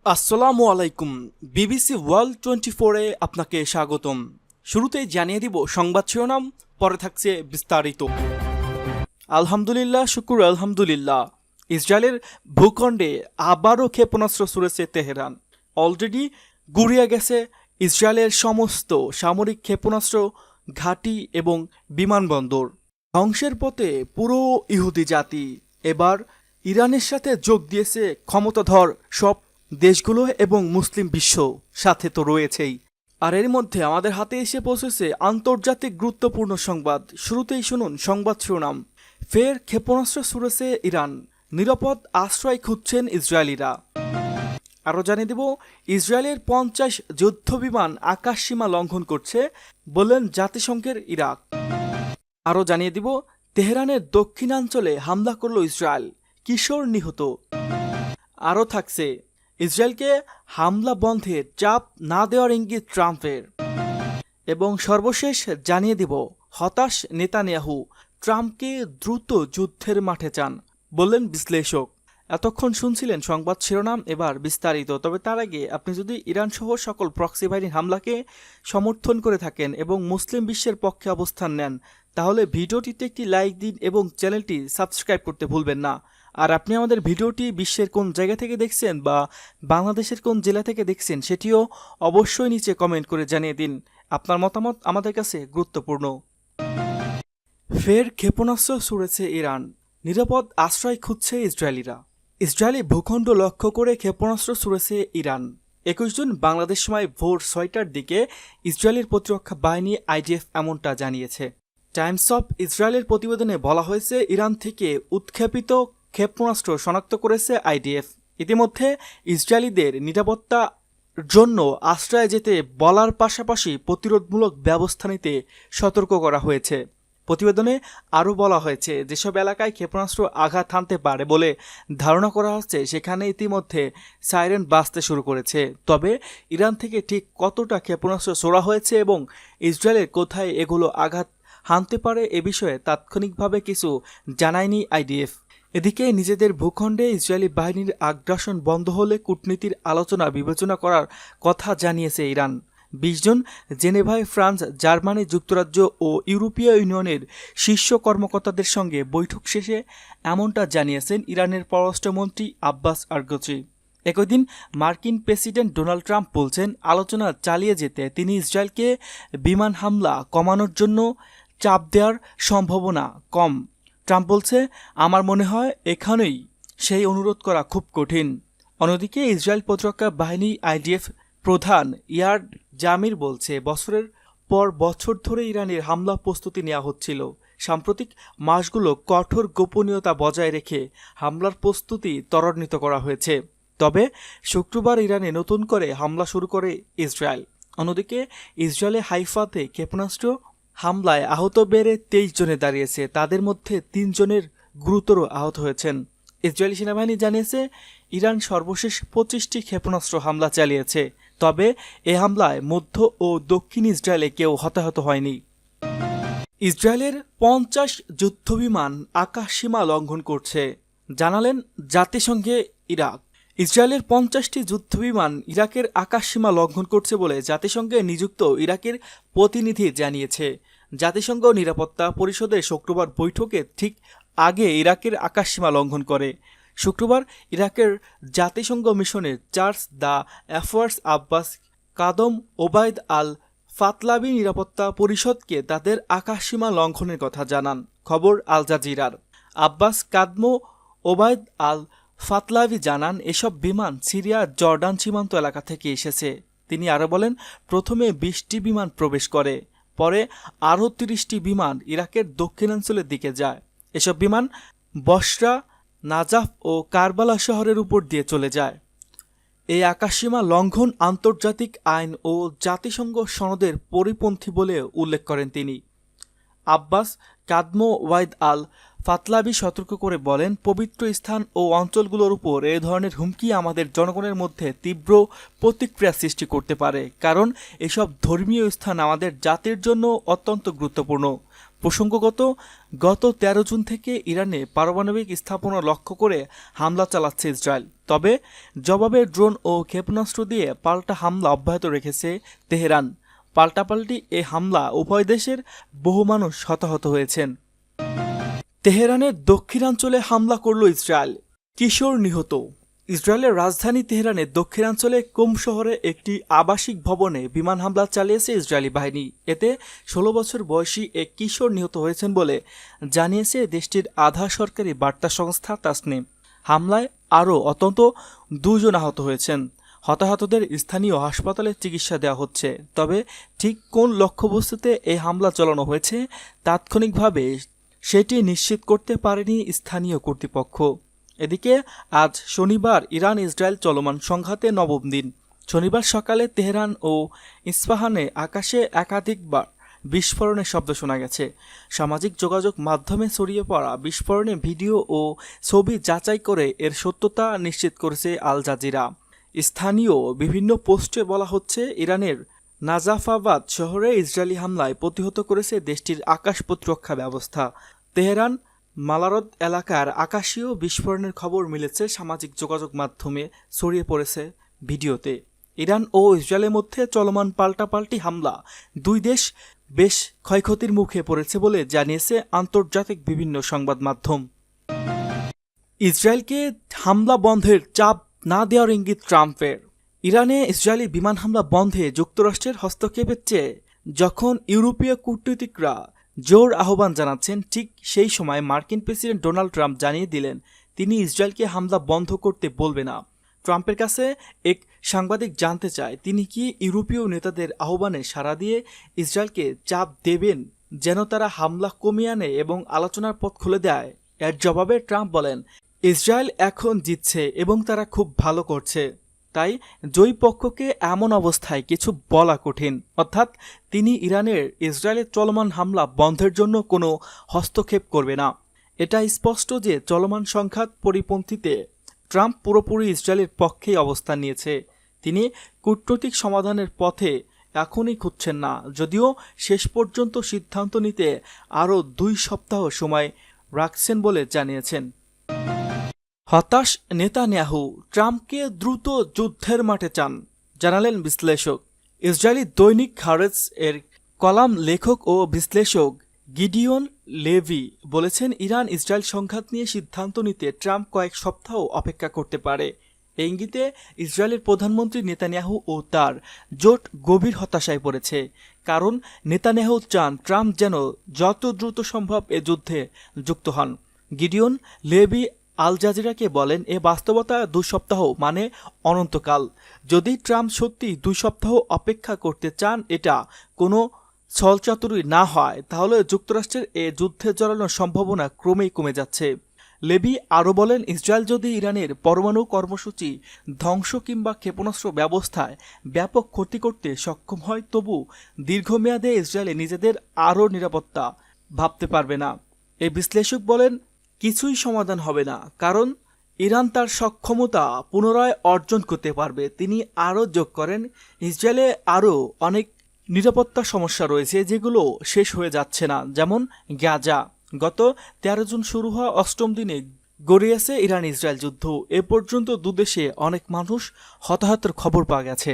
আসসালামু আলাইকুম। BBC world 24-এ আপনাকে স্বাগতম। শুরুতেই জানিয়ে দিব সংবাদ শিরোনাম, পরে থাকছে বিস্তারিত। আলহামদুলিল্লাহ, শুকুর আলহামদুলিল্লাহ। ইসরায়েলের ভূখণ্ডে আবারও ক্ষেপণাস্ত্র ছুড়েছে তেহরান। অলরেডি গুড়িয়ে গেছে ইসরায়েলের সমস্ত সামরিক ক্ষেপণাস্ত্র ঘাঁটি এবং বিমানবন্দর। ধ্বংসের পথে পুরো ইহুদি জাতি এবার ইরানের সাথে যোগ দিয়েছে ক্ষমতাধর সব দেশগুলো এবং মুসলিম বিশ্ব সাথে তো রয়েছেই। আর এর মধ্যে আমাদের হাতে এসে পৌঁছেছে আন্তর্জাতিক গুরুত্বপূর্ণ সংবাদ। শুরুতেই শুনুন সংবাদ শিরোনাম। ফের ক্ষেপণাস্ত্র ছুড়েছে ইরান, নিরাপদ আশ্রয় খুঁজছেন ইসরায়েলিরা। আরও জানিয়ে দেব, ইসরায়েলের 50 যুদ্ধবিমান আকাশসীমা লঙ্ঘন করছে বললেন জাতিসংঘের ইরাক। আরও জানিয়ে দিব, তেহরানের দক্ষিণাঞ্চলে হামলা করল ইসরায়েল, কিশোর নিহত। আরও থাকছে, ইসরায়েলকে হামলা বন্ধে চাপ না দেওয়ার ইঙ্গিত ট্রাম্পের। এবং সর্বশেষ জানিয়ে দিব, হতাশ নেতানিয়াহু, ট্রাম্পকে দ্রুত যুদ্ধের মাঠে চান বললেন বিশ্লেষক। এতক্ষণ শুনছিলেন সংবাদ শিরোনাম, এবার বিস্তারিত। তবে তার আগে আপনি যদি ইরান সহ সকল প্রক্সি বাহিনীর হামলাকে সমর্থন করে থাকেন এবং মুসলিম বিশ্বের পক্ষে অবস্থান নেন, তাহলে ভিডিওটিতে একটি লাইক দিন এবং চ্যানেলটি সাবস্ক্রাইব করতে ভুলবেন না। আর আপনি আমাদের ভিডিওটি বিশ্বের কোন জায়গা থেকে দেখছেন বা বাংলাদেশের কোন জেলা থেকে দেখছেন, সেটিও অবশ্যই নিচে কমেন্ট করে জানিয়ে দিন। আপনার মতামত আমাদের কাছে গুরুত্বপূর্ণ। ফের ক্ষেপণাস্ত্র ছুড়েছে ইরান, নিরাপদ আশ্রয় খুঁজছে ইসরায়েলিরা। ইসরায়েলি ভূখণ্ড লক্ষ্য করে ক্ষেপণাস্ত্র ছুড়েছে ইরান। 21 জুন বাংলাদেশ সময় ভোর 6টার দিকে ইসরায়েলের প্রতিরক্ষা বাহিনী আইডিএফ এমনটা জানিয়েছে। টাইমস অফ ইসরায়েলের প্রতিবেদনে বলা হয়েছে, ইরান থেকে উৎক্ষেপিত ক্ষেপণাস্ত্র শনাক্ত করেছে আইডিএফ। ইতিমধ্যে ইসরায়েলিদের নিরাপত্তার জন্য আশ্রয়ে যেতে বলার পাশাপাশি প্রতিরোধমূলক ব্যবস্থা নিতে সতর্ক করা হয়েছে। প্রতিবেদনে আরও বলা হয়েছে, যেসব এলাকায় ক্ষেপণাস্ত্র আঘাত হানতে পারে বলে ধারণা করা হচ্ছে সেখানে ইতিমধ্যে সাইরেন বাজতে শুরু করেছে। তবে ইরান থেকে ঠিক কতটা ক্ষেপণাস্ত্র ছোড়া হয়েছে এবং ইসরায়েলের কোথায় এগুলো আঘাত হানতে পারে এ বিষয়ে তাৎক্ষণিকভাবে কিছু জানায়নি আইডিএফ। এদিকে নিজেদের ভূখণ্ডে ইসরায়েলি বাহিনীর আগ্রাসন বন্ধ হলে কূটনীতির আলোচনা বিবেচনা করার কথা জানিয়েছে ইরান। 20 জুন জেনেভায় ফ্রান্স, জার্মানি, যুক্তরাজ্য ও ইউরোপীয় ইউনিয়নের শীর্ষ কর্মকর্তাদের সঙ্গে বৈঠক শেষে এমনটা জানিয়েছেন ইরানের পররাষ্ট্রমন্ত্রী আব্বাস আরগচি। একই দিন মার্কিন প্রেসিডেন্ট ডোনাল্ড ট্রাম্প বলছেন, আলোচনা চালিয়ে যেতে তিনি ইসরায়েলকে বিমান হামলা কমানোর জন্য চাপ দেওয়ার সম্ভাবনা কম। ট্রাম্প বলছে, আমার মনে হয় এখানেই সেই অনুরোধ করা খুব কঠিন। অন্যদিকে ইসরায়েল প্রতিরক্ষা বাহিনী আইডিএফ প্রধান ইয়ার জামির বলছে, বছরের পর বছর ধরে ইরানের হামলা প্রস্তুতি নেওয়া হচ্ছিল। সাম্প্রতিক মাসগুলো কঠোর গোপনীয়তা বজায় রেখে হামলার প্রস্তুতি ত্বরান্বিত করা হয়েছে। তবে শুক্রবার ইরানে নতুন করে হামলা শুরু করে ইসরায়েল। অন্যদিকে ইসরায়েলে হাইফাতে ক্ষেপণাস্ত্র হামলায় আহত বেড়ে 23 জনে দাঁড়িয়েছে। তাদের মধ্যে 3 জনের গুরুতর আহত হয়েছেন। ইসরায়েলি সেনাবাহিনী জানিয়েছে, ইরান সর্বশেষ 25টি ক্ষেপণাস্ত্র হামলা চালিয়েছে। তবে এ হামলায় মধ্য ও দক্ষিণ ইসরায়েলে কেউ হতাহত হয়নি। ইসরায়েলের 50 যুদ্ধবিমান আকাশসীমা লঙ্ঘন করছে, জানালেন জাতিসংঘে ইরাক। ইসরায়েলের 50টি যুদ্ধবিমান ইরাকের আকাশসীমা লঙ্ঘন করছে বলে জাতিসংঘে নিযুক্ত ইরাকের প্রতিনিধি জানিয়েছে। জাতিসংঘ নিরাপত্তা পরিষদের শুক্রবার বৈঠকে ঠিক আগে ইরাকের আকাশসীমা লঙ্ঘন করে। শুক্রবার ইরাকের জাতিসংঘ মিশনের charge the affairs Abbas কাদম Obaid আল ফাতলাবি নিরাপত্তা পরিষদকে তাদের আকাশসীমা লঙ্ঘনের কথা জানান। খবর আল জাজিরার। আব্বাস কাদমো ওবায়দ আল ফাতলাবি জানান, এসব বিমান সিরিয়া জর্ডান সীমান্ত এলাকা থেকে এসেছে। তিনি আরও বলেন, প্রথমে 20টি বিমান প্রবেশ করে, পরে আরও 30টি বিমান ইরাকের দক্ষিণাঞ্চলের দিকে যায়। এসব বিমান বসরা, নাজাফ ও কারবালা শহরের উপর দিয়ে চলে যায়। এই আকাশসীমা লঙ্ঘন আন্তর্জাতিক আইন ও জাতিসংঘ সনদের পরিপন্থী বলে উল্লেখ করেন তিনি। আব্বাস কাদমো ওয়াইদ আল ফাতলাবি সতর্ক করে বলেন, পবিত্র স্থান ও অঞ্চলগুলোর উপর এ ধরনের হুমকি আমাদের জনগণের মধ্যে তীব্র প্রতিক্রিয়া সৃষ্টি করতে পারে, কারণ এসব ধর্মীয় স্থান আমাদের জাতির জন্য অত্যন্ত গুরুত্বপূর্ণ। প্রসঙ্গগত গত ১৩ জুন থেকে ইরানে পারমাণবিক স্থাপনা লক্ষ্য করে হামলা চালাচ্ছে ইসরায়েল। তবে জবাবে ড্রোন ও ক্ষেপণাস্ত্র দিয়ে পাল্টা হামলা অব্যাহত রেখেছে তেহরান। পাল্টাপাল্টি এ হামলা উভয় দেশের বহু মানুষ হতাহত হয়েছেন। তেহরানের দক্ষিণাঞ্চলে হামলা করল ইসরায়েল, কিশোর নিহত। ইসরায়েলের রাজধানী তেহরানের দক্ষিণাঞ্চলে কুম শহরে একটি আবাসিক ভবনে বিমান হামলা চালিয়েছে ইসরায়েলি বাহিনী। এতে ১৬ বছর বয়সী এক কিশোর নিহত হয়েছেন বলে জানিয়েছে দেশটির আধা সরকারি বার্তা সংস্থা তাসনিম। হামলায় আরও অন্তত ২ জন আহত হয়েছেন। হতাহতদের স্থানীয় হাসপাতালে চিকিৎসা দেওয়া হচ্ছে। তবে ঠিক কোন লক্ষ্যবস্তুতে এই হামলা চালানো হয়েছে তাৎক্ষণিকভাবে সেটি নিশ্চিত করতে পারেনি স্থানীয় কর্তৃপক্ষ। এদিকে আজ শনিবার ইরান ইসরায়েল চলমান সংঘাতে নবম দিন। শনিবার সকালে তেহরান ও ইস্পাহানে আকাশে একাধিকবার বিস্ফোরণের শব্দ শোনা গেছে। সামাজিক যোগাযোগ মাধ্যমে ছড়িয়ে পড়া বিস্ফোরণের ভিডিও ও ছবি যাচাই করে এর সত্যতা নিশ্চিত করেছে আল জাজিরা। স্থানীয় বিভিন্ন পোস্টে বলা হচ্ছে, ইরানের নাজাফাবাদ শহরে ইসরায়েলি হামলায় প্রতিহত করেছে দেশটির আকাশ প্রতিরক্ষা ব্যবস্থা। তেহরান মালারদ এলাকার আকাশীয় বিস্ফোরণের খবর মিলেছে সামাজিক যোগাযোগ মাধ্যমে ছড়িয়ে পড়েছে ভিডিওতে। ইরান ও ইসরায়েলের মধ্যে চলমান পাল্টাপাল্টি হামলা দুই দেশ বেশ ক্ষয়ক্ষতির মুখে পড়েছে বলে জানিয়েছে আন্তর্জাতিক বিভিন্ন সংবাদ মাধ্যম। ইসরায়েলকে হামলা বন্ধের চাপ না দেওয়ার ইঙ্গিত ট্রাম্পের। ইরানে ইসরায়েলি বিমান হামলা বন্ধে যুক্তরাষ্ট্রের হস্তক্ষেপের চেয়ে যখন ইউরোপীয় কূটনীতিকরা জোর আহ্বান জানাচ্ছেন, ঠিক সেই সময় মার্কিন প্রেসিডেন্ট ডোনাল্ড ট্রাম্প জানিয়ে দিলেন তিনি ইসরায়েলকে হামলা বন্ধ করতে বলবে না। ট্রাম্পের কাছে এক সাংবাদিক জানতে চায় তিনি কি ইউরোপীয় নেতাদের আহ্বানে সাড়া দিয়ে ইসরায়েলকে চাপ দেবেন যেন তারা হামলা কমিয়ে আনে এবং আলোচনার পথ খুলে দেয়। এর জবাবে ট্রাম্প বলেন, ইসরায়েল এখন জিতছে এবং তারা খুব ভালো করছে, তাই জয়ী পক্ষকে এমন অবস্থায় কিছু বলা কঠিন। অর্থাৎ তিনি ইরানের ইসরায়েলের চলমান হামলা বন্ধের জন্য কোনো হস্তক্ষেপ করবে না। এটা স্পষ্ট যে চলমান সংঘাত পরিপন্থীতে ট্রাম্প পুরোপুরি ইসরায়েলের পক্ষেই অবস্থান নিয়েছে। তিনি কূটনৈতিক সমাধানের পথে এখনই খুঁজছেন না, যদিও শেষ পর্যন্ত সিদ্ধান্ত নিতে আরও ২ সপ্তাহ সময় রাখছেন বলে জানিয়েছেন। হতাশ নেতানিয়াহু, ট্রাম্পকে দ্রুত যুদ্ধের মাঠে চান, জানালেন বিশ্লেষক। ইসরায়েলি দৈনিক হারেটজ এর কলাম লেখক ও বিশ্লেষক গিডিওন লেভি বলেছেন, ইরান ইসরায়েল সংঘাত নিয়ে সিদ্ধান্ত নিতে ট্রাম্প কয়েক সপ্তাহ অপেক্ষা করতে পারে। এই ইঙ্গিতে ইসরায়েলের প্রধানমন্ত্রী নেতানিয়াহু ও তার জোট গভীর হতাশায় পড়েছে। কারণ নেতানিয়াহু চান ট্রাম্প যেন যত দ্রুত সম্ভব এ যুদ্ধে যুক্ত হন। গিডিওন লেভি আল জাজিরাকে বলেন, এ বাস্তবতা ২ সপ্তাহ মানে অনন্তকাল। যদি ট্রাম্প সত্যি ২ সপ্তাহ অপেক্ষা করতে চান, এটা কোনো ছলচাতুরি না হয়, তাহলে যুক্তরাষ্ট্রের এ যুদ্ধে জড়ানোর সম্ভাবনা ক্রমেই কমে যাচ্ছে। লেবি আরও বলেন, ইসরায়েল যদি ইরানের পরমাণু কর্মসূচি ধ্বংস কিংবা ক্ষেপণাস্ত্র ব্যবস্থায় ব্যাপক ক্ষতি করতে সক্ষম হয়, তবু দীর্ঘমেয়াদে ইসরায়েলে নিজেদের আরও নিরাপত্তা ভাবতে পারবে না। এই বিশ্লেষক বলেন, কিছুই সমাধান হবে না, কারণ ইরান তার সক্ষমতা পুনরায় অর্জন করতে পারবে। তিনি আরও যোগ করেন, ইসরায়েলে আরও অনেক নিরাপত্তা সমস্যা রয়েছে যেগুলো শেষ হয়ে যাচ্ছে না, যেমন গাজা। গত ১৩ জুন শুরু হওয়া ৮ম দিনে গড়িয়েছে ইরান ইসরায়েল যুদ্ধ। এ পর্যন্ত দুদেশে অনেক মানুষ হতাহতের খবর পাওয়া গেছে।